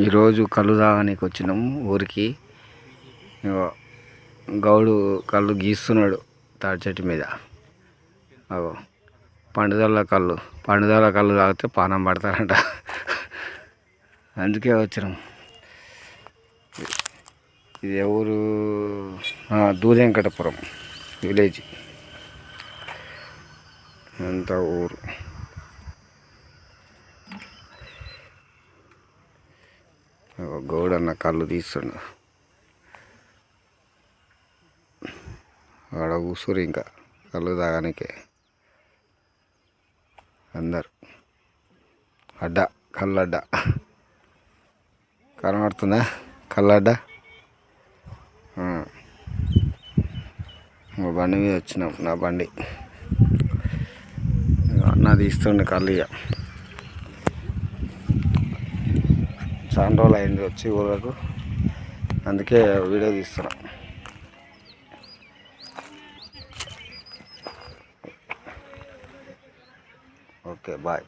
ఈరోజు కళ్ళు తాగడానికి వచ్చినాము ఊరికి. గౌడు కళ్ళు గీస్తున్నాడు తాడి చెట్టు మీద. పండుదల కళ్ళు తాగితే పానం పడతారంట. అందుకే వచ్చినాం. ఇది ఎవరు? దూదెంకటపురం విలేజ్. అంత ఊరు. గౌడన్న కళ్ళు తీస్తుండు. ఆడ కూర్చోరు ఇంకా కళ్ళు తాగానికే అందరు. కళ్ళడ్డ కనబడుతుందా? కళ్ళడ్డ. బండి మీద వచ్చినాం. నా బండి అన్న తీస్తుండే కళ్ళు. ఇక చాలా రోజులు అయింది వచ్చి ఊళ్ళకు, అందుకే వీడియో తీస్తున్నా. Okay, bye.